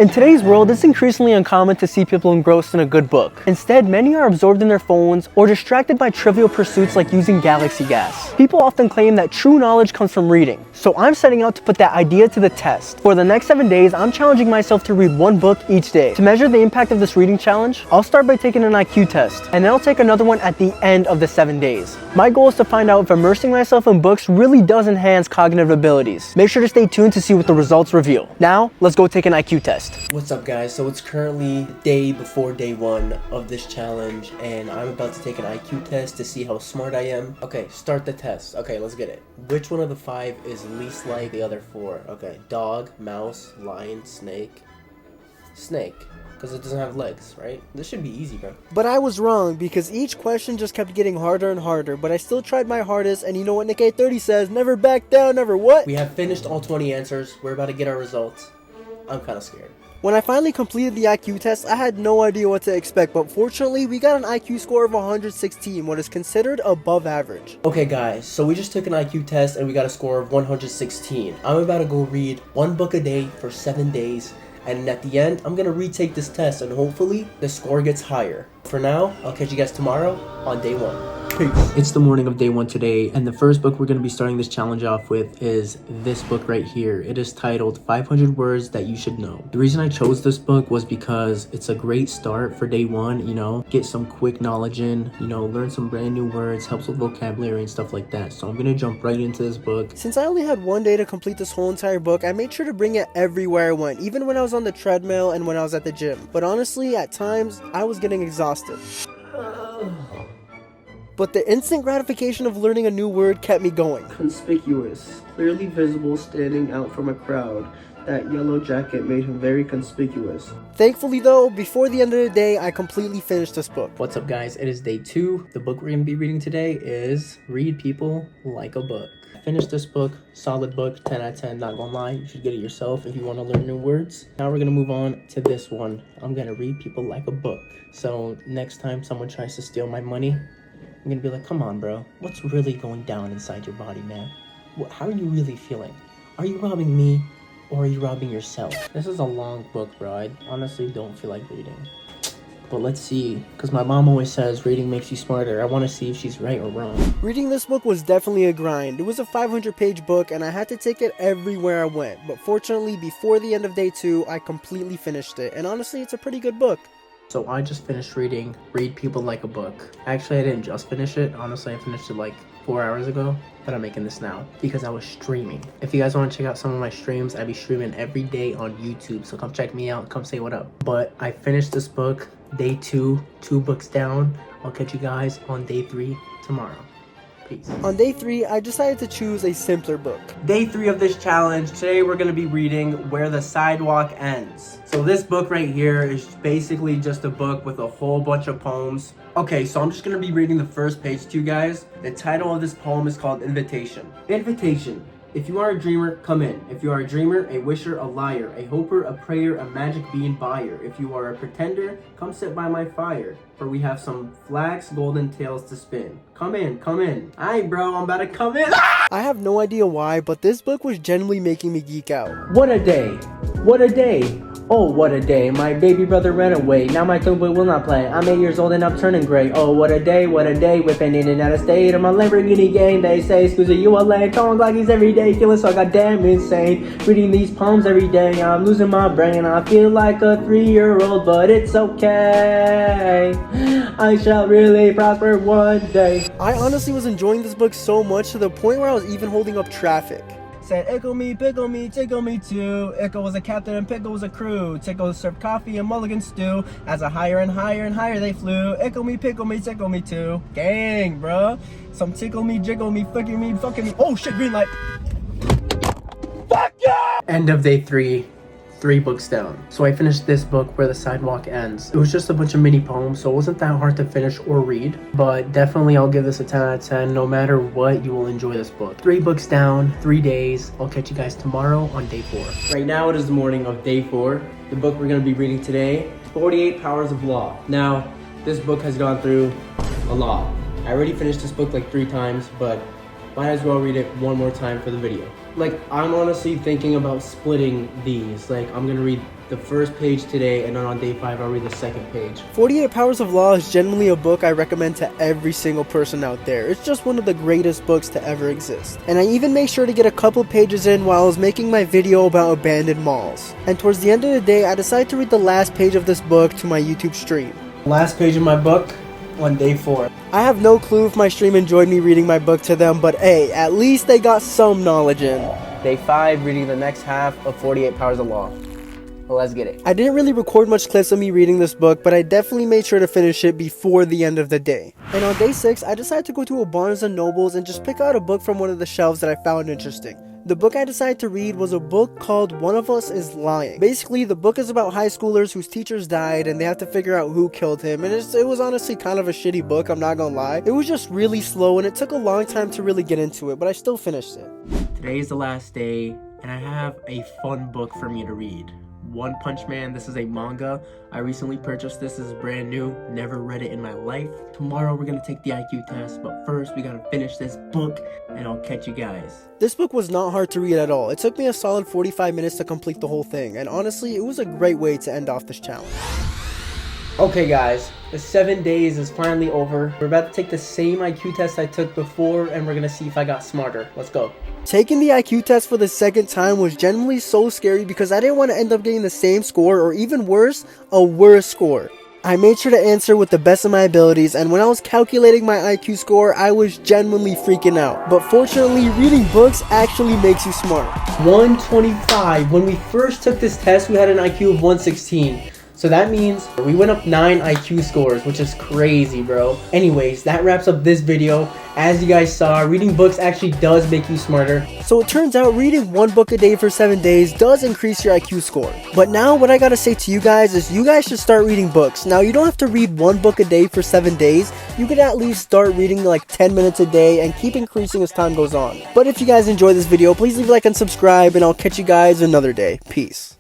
In today's world, it's increasingly uncommon to see people engrossed in a good book. Instead, many are absorbed in their phones or distracted by trivial pursuits like using galaxy gas. People often claim that true knowledge comes from reading, so I'm setting out to put that idea to the test. For the next 7 days, I'm challenging myself to read one book each day. To measure the impact of this reading challenge, I'll start by taking an IQ test, and then I'll take another one at the end of the 7 days. My goal is to find out if immersing myself in books really does enhance cognitive abilities. Make sure to stay tuned to see what the results reveal. Now, let's go take an IQ test. What's up, guys? So it's currently day before day 1 of this challenge, and I'm about to take an IQ test to see how smart I am. Okay, start the test. Okay, let's get it. Which one of the 5 is least like the other 4? Okay, dog, mouse, lion, snake. Snake, because it doesn't have legs, right? This should be easy, bro. But I was wrong, because each question just kept getting harder and harder, but I still tried my hardest, and you know what Nick 830 says, never back down, never what? We have finished all 20 answers. We're about to get our results. I'm kind of scared. When I finally completed the IQ test, I had no idea what to expect, but fortunately, we got an IQ score of 116, what is considered above average. Okay, guys, so we just took an IQ test and we got a score of 116. I'm about to go read one book a day for 7 days, and at the end, I'm gonna retake this test, and hopefully, the score gets higher. For now, I'll catch you guys tomorrow on day 1. Peace. It's the morning of day 1 today, and the first book we're going to be starting this challenge off with is this book right here. It is titled 500 Words That You Should Know. The reason I chose this book was because it's a great start for day 1, you know, get some quick knowledge in, you know, learn some brand new words, helps with vocabulary and stuff like that. So I'm going to jump right into this book. Since I only had 1 day to complete this whole entire book, I made sure to bring it everywhere I went, even when I was on the treadmill and when I was at the gym. But honestly, at times, I was getting exhausted. But the instant gratification of learning a new word kept me going. Conspicuous, clearly visible, standing out from a crowd. That yellow jacket made him very conspicuous. Thankfully though, before the end of the day, I completely finished this book. What's up, guys? It is day 2. The book we're going to be reading today is Read People Like a Book. I finished this book, solid book, 10 out of 10, not gonna lie. You should get it yourself if you want to learn new words. Now we're going to move on to this one. I'm going to read people like a book. So next time someone tries to steal my money, I'm gonna be like, come on, bro. What's really going down inside your body, man? How are you really feeling? Are you robbing me or are you robbing yourself? This is a long book, bro. I honestly don't feel like reading. But let's see, because my mom always says reading makes you smarter. I want to see if she's right or wrong. Reading this book was definitely a grind. It was a 500-page book and I had to take it everywhere I went. But fortunately, before the end of day 2, I completely finished it. And honestly, it's a pretty good book. So I just finished reading Read People Like a Book. Actually, I didn't just finish it. Honestly, I finished it like 4 hours ago, but I'm making this now because I was streaming. If you guys want to check out some of my streams, I be streaming every day on YouTube. So come check me out, come say what up. But I finished this book, day 2, 2 books down. I'll catch you guys on day 3 tomorrow. Peace. On day 3, I decided to choose a simpler book. Day 3 of this challenge. Today we're going to be reading Where the Sidewalk Ends. So this book right here is basically just a book with a whole bunch of poems. Okay, so I'm just going to be reading the first page to you guys. The title of this poem is called Invitation. Invitation. If you are a dreamer, come in. If you are a dreamer, a wisher, a liar, a hoper, a prayer, a magic bean buyer. If you are a pretender, come sit by my fire. For we have some flax golden tales to spin. Come in, come in. Aight, bro, I'm about to come in. I have no idea why, but this book was genuinely making me geek out. What a day. What a day. Oh, what a day. My baby brother ran away. Now my toy boy will not play. I'm 8 years old and I'm turning gray. Oh, what a day, what a day. Whipping in and out of state on my Lamborghini gang. They say, Scoozy, you a lame. Calling like he's every day. Feeling so goddamn insane. Reading these poems every day. I'm losing my brain. I feel like a 3-year-old, but it's okay. I shall really prosper one day. I honestly was enjoying this book so much to the point where I was even holding up traffic. Said, ickle me, pickle me, tickle me too. Ickle was a captain and pickle was a crew. Tickle served coffee and mulligan stew. As a higher and higher and higher they flew. Ickle me, pickle me, tickle me too. Gang, bruh. Some tickle me, jiggle me, fucking me. Oh shit, green light. Fuck yeah! End of day 3. 3 books down. So I finished this book, Where the Sidewalk Ends. It was just a bunch of mini poems, so it wasn't that hard to finish or read. But definitely I'll give this a 10 out of 10. No matter what, you will enjoy this book. 3 books down, 3 days. I'll catch you guys tomorrow on day 4. Right now it is the morning of day 4. The book we're going to be reading today, 48 Powers of Law. Now, this book has gone through a lot. I already finished this book like 3 times, but might as well read it one more time for the video. Like, I'm honestly thinking about splitting these. Like, I'm gonna read the first page today, and then on day 5 I'll read the second page. 48 Powers of Law is genuinely a book I recommend to every single person out there. It's just one of the greatest books to ever exist. And I even made sure to get a couple pages in while I was making my video about abandoned malls. And towards the end of the day, I decided to read the last page of this book to my YouTube stream. Last page of my book on day 4. I have no clue if my stream enjoyed me reading my book to them, but hey, at least they got some knowledge in. Day 5, reading the next half of 48 Powers of Law. Well, let's get it. I didn't really record much clips of me reading this book, but I definitely made sure to finish it before the end of the day. And on day 6, I decided to go to a Barnes & Nobles and just pick out a book from one of the shelves that I found interesting. The book I decided to read was a book called One of Us is Lying. Basically, the book is about high schoolers whose teachers died and they have to figure out who killed him, and it was honestly kind of a shitty book, I'm not gonna lie. It was just really slow and it took a long time to really get into it, but I still finished it. Today is the last day, and I have a fun book for me to read. One Punch Man. This is a manga. I recently purchased this. This is brand new. Never read it in my life. Tomorrow we're gonna take the IQ test, but first we gotta finish this book, and I'll catch you guys. This book was not hard to read at all. It took me a solid 45 minutes to complete the whole thing, and honestly, it was a great way to end off this challenge. Okay guys, the 7 days is finally over. We're about to take the same IQ test I took before, and we're gonna see if I got smarter. Let's go. Taking the IQ test for the second time was genuinely so scary because I didn't want to end up getting the same score, or even worse, a worse score. I made sure to answer with the best of my abilities, and when I was calculating my IQ score, I was genuinely freaking out. But fortunately, reading books actually makes you smart. 125. When we first took this test, we had an IQ of 116. So that means we went up 9 IQ scores, which is crazy, bro. Anyways, that wraps up this video. As you guys saw, reading books actually does make you smarter. So it turns out reading one book a day for 7 days does increase your IQ score. But now what I gotta say to you guys is you guys should start reading books. Now you don't have to read one book a day for 7 days. You could at least start reading like 10 minutes a day and keep increasing as time goes on. But if you guys enjoyed this video, please leave a like and subscribe, and I'll catch you guys another day. Peace.